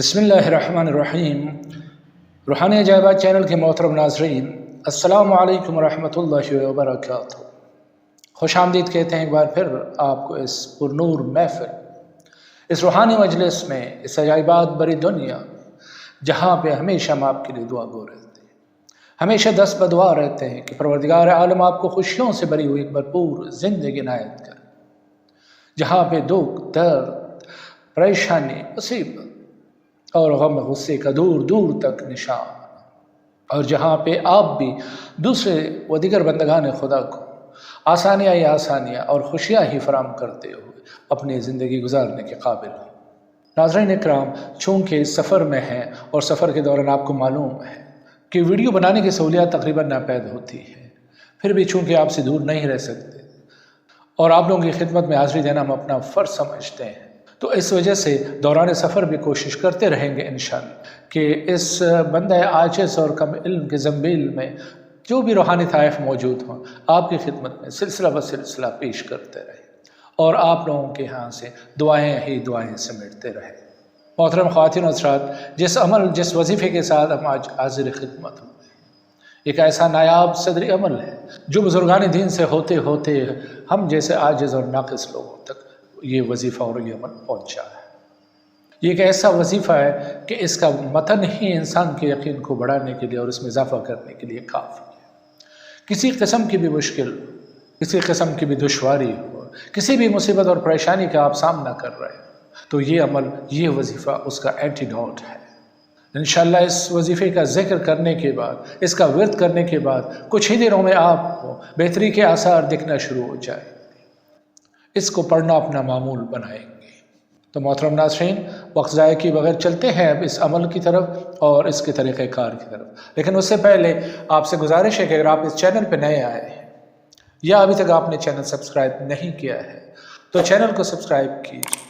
बिस्मिल्लाहिर्रहमानिर्रहीम। रूहानी अजायबात चैनल के मोहतरम नाज़रीन, अस्सलामु अलैकुम वरहमतुल्लाहि वबरकातुहू। खुश आमदीद कहते हैं एक बार फिर आपको इस पुरनूर महफिल, इस रूहानी मजलिस में, इस अजायबात भरी दुनिया जहाँ पे हमेशा हम आपके लिए दुआ गो रहते हैं, हमेशा दस बदुआ रहते हैं कि परवरदिगार आलम आपको खुशियों से भरी हुई भरपूर ज़िंदगी इनायत कर, जहाँ पे दुख, दर्द, परेशानी, मुसीबत और गम गुस्से का दूर दूर तक निशान, और जहाँ पे आप भी दूसरे व दिगर बंदगान खुदा को आसानियाँ ही आसानियाँ और खुशियाँ ही फराम करते हुए अपनी ज़िंदगी गुजारने के काबिल हो। नाज़रीन इकराम, चूँकि इस सफ़र में हैं और सफ़र के दौरान आपको मालूम है कि वीडियो बनाने की सहूलियत तकरीबन नापैद होती है, फिर भी चूँकि आपसे दूर नहीं रह सकते और आप लोगों की खिदमत में हाज़िरी देना हम अपना फ़र्ज़ समझते हैं, तो इस वजह से दौरान सफ़र भी कोशिश करते रहेंगे इंशाअल्लाह कि इस बंदा आजिज़ और कम इल्म के ज़ंबील में जो भी रूहानी ताइफ़ मौजूद हों, आपकी खिदमत में सिलसिला ब सिलसिला पेश करते रहें और आप लोगों के यहाँ से दुआएँ ही दुआएँ समेटते रहें। मोहतरम ख़वातीन और हज़रात, जिस अमल, जिस वजीफ़े के साथ हम आज हाज़िर खिदमत हुए, एक ऐसा नायाब सदरी अमल है जो बुज़ुर्गान दीन से होते होते हम जैसे आजिज़ और नाक़िस लोगों तक ये वजीफ़ा और ये अमल पहुँचा है। ये एक ऐसा वजीफ़ा है कि इसका मतन ही इंसान के यकीन को बढ़ाने के लिए और इसमें इजाफ़ा करने के लिए काफ़ी है। किसी किस्म की भी मुश्किल, किसी किस्म की भी दुश्वारी हो, किसी भी मुसीबत और परेशानी का आप सामना कर रहे हो, तो ये अमल, ये वजीफ़ा उसका एंटीडोट है। इंशाअल्लाह इस वजीफ़े का ज़िक्र करने के बाद, इसका विर्द करने के बाद कुछ ही दिनों में आपको बेहतरी के आसार दिखना शुरू हो जाए। इसको पढ़ना अपना मामूल बनाएंगे। तो मोहतरम नाज़रीन, वक्त ज़ाया किए बगैर चलते हैं अब इस अमल की तरफ और इसके तरीक़ेकार की तरफ। लेकिन उससे पहले आपसे गुजारिश है कि अगर आप इस चैनल पर नए आए हैं या अभी तक आपने चैनल सब्सक्राइब नहीं किया है तो चैनल को सब्सक्राइब कीजिए,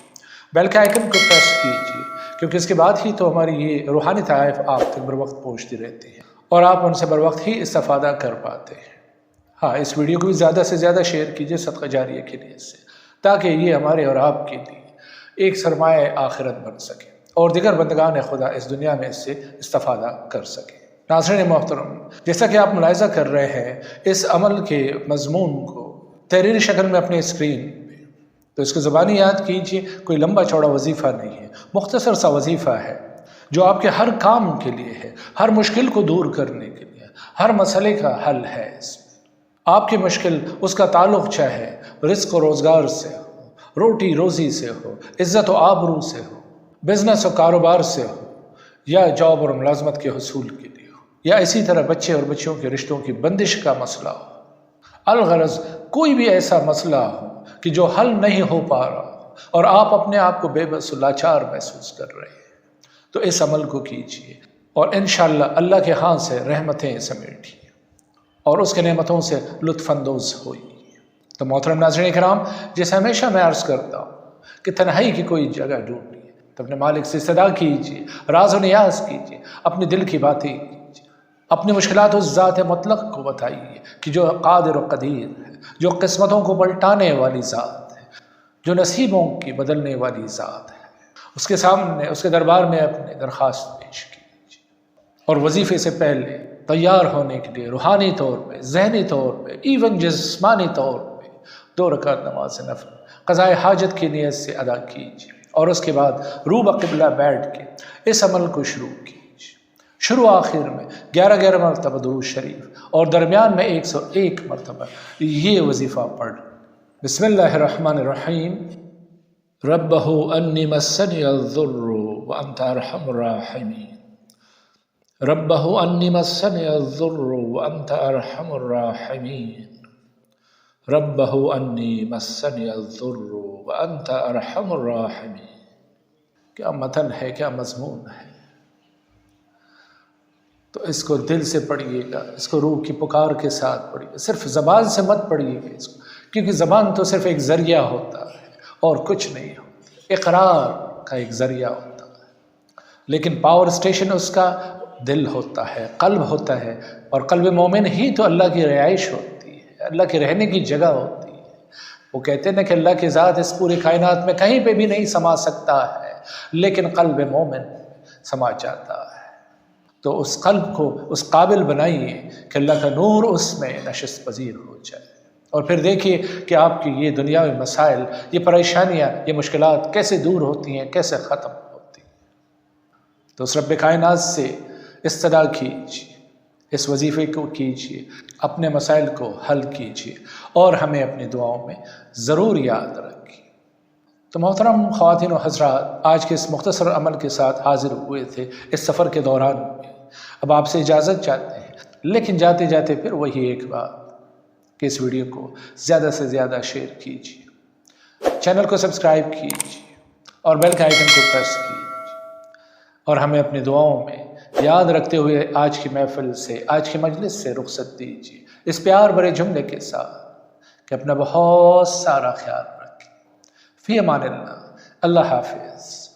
बेल के आइकन को प्रेस कीजिए, क्योंकि इसके बाद ही तो हमारी ये रूहानी ताइफ़ आप तक बर वक्त पहुँचती रहती है और आप उनसे बर वक्त ही इस्तिफ़ादा कर पाते हैं। हाँ, इस वीडियो को भी ज़्यादा से ज़्यादा शेयर कीजिए सदका जारिया के लिए से, ताकि ये हमारे और आपके लिए एक सरमाए आखिरत बन सके और दिगर बंदगान खुदा इस दुनिया में इससे इस्तिफ़ादा कर सके। नाज़रीन मोहतरम, जैसा कि आप मुलाहिज़ा कर रहे हैं इस अमल के मज़मून को तहरीरी शक्ल में अपनी स्क्रीन पे, तो इसको ज़बानी याद कीजिए। कोई लंबा चौड़ा वजीफ़ा नहीं है, मुख्तसर सा वजीफ़ा है जो आपके हर काम के लिए है, हर मुश्किल को दूर करने के लिए, हर मसले का हल है। इसमें आपकी मुश्किल, उसका ताल्लुक़ चाहे रिज़्क़ और रोज़गार से हो, रोटी रोज़ी से हो, इज़्ज़त व आबरू से हो, बिज़नेस और कारोबार से हो, या जॉब और मुलाज़मत के हुसूल के लिए हो, या इसी तरह बच्चे और बच्चियों के रिश्तों की बंदिश का मसला हो। अलगरज़ कोई भी ऐसा मसला हो कि जो हल नहीं हो पा रहा हो और आप अपने आप को बेबस लाचार महसूस कर रहे हैं, तो इस अमल को कीजिए और इंशाअल्लाह अल्लाह के हाथ से रहमतें समेटिए और उसके नेमतों से लुत्फ़अंदोज़ होइए। तो मोहतरम नाज़रीन किराम, जैसे हमेशा मैं अर्ज़ करता हूँ कि तन्हाई की कोई जगह ढूंढिए, तो अपने मालिक से सदा कीजिए, राज़ व नियाज़ कीजिए, अपने दिल की बातें कीजिए, अपनी मुश्किलात उस ज़ात मुतलक़ को बताइए कि जो क़ादिर व क़दीर है, जो किस्मतों को पलटाने वाली ज़ात है, जो नसीबों की बदलने वाली ज़ात है। उसके सामने, उसके दरबार में अपने दरख्वास्त पेश कीजिए और वजीफ़े से पहले तैयार होने के लिए रूहानी तौर पे, ज़हनी तौर पे, इवन जिस्मानी तौर पे 2 रकात नमाज नफ़ल क़ज़ाए हाजत की नीयत से अदा कीजिए और उसके बाद रूब क़िबला बैठ के इस अमल को शुरू कीजिए। शुरू आखिर में 11-11 मरतबा दुरूद शरीफ और दरमियान में 101 मरतबा ये वजीफ़ा पढ़। बिस्मिल्लाहिर्रहमानिर्रहीम। रब्बहु अन्नी मस्सनियज़्ज़ुर्रु व अंता अरहमुर राहिमीन। रब्बहु अन्नी मस्सनियज़्ज़ुर्रु व अंता अरहमुर राहिमीन। रब्बहु अन्नी मस्सनियज़्ज़ुर्रु व अंता अरहमुर राहिमीन। क्या मतन है, क्या मज़मून है। तो इसको दिल से पढ़िएगा, इसको रूह की पुकार के साथ पढ़िए, सिर्फ ज़बान से मत पढ़िएगा इसको, क्योंकि ज़बान तो सिर्फ एक ज़रिया होता है और कुछ नहीं होता, इक़रार का एक ज़रिया होता है, लेकिन पावर स्टेशन उसका दिल होता है, क़ल्ब होता है, और क़ल्ब मोमिन ही तो अल्लाह की रिहाइश होती है, अल्लाह के रहने की जगह होती है। वो कहते हैं ना कि अल्लाह की ज़ात इस पूरी कायनात में कहीं पे भी नहीं समा सकता है, लेकिन क़ल्ब मोमिन سما جاتا ہے۔ تو اس قلب کو اس قابل بنائیے کہ اللہ کا نور اس میں نشست پذیر ہو جائے، اور پھر دیکھیے کہ آپ کی یہ دنیاوی مسائل، یہ پریشانیاں، یہ مشکلات کیسے دور ہوتی ہیں، کیسے ختم ہوتی ہیں۔ تو اس رب کائنات سے استدعا کیجیے، اس وظیفے کو کیجیے، اپنے مسائل کو حل کیجیے، اور ہمیں اپنی دعاؤں میں ضرور یاد رکھیے۔ تو محترم خواتین و حضرات، آج کے اس مختصر عمل کے ساتھ حاضر ہوئے تھے اس سفر کے دوران میں۔ اب آپ سے اجازت چاہتے ہیں، لیکن جاتے جاتے پھر وہی ایک بات کہ اس ویڈیو کو زیادہ سے زیادہ شیئر کیجیے، چینل کو سبسکرائب کیجیے، اور بیل کے آئیکن کو پریس کیجیے، اور ہمیں اپنی دعاؤں میں یاد رکھتے ہوئے آج کی محفل سے، آج کی مجلس سے رخصت دیجیے اس پیار بھرے جملے کے ساتھ کہ اپنا بہت سارا خیال رکھیں۔ فی امان اللہ، اللہ حافظ۔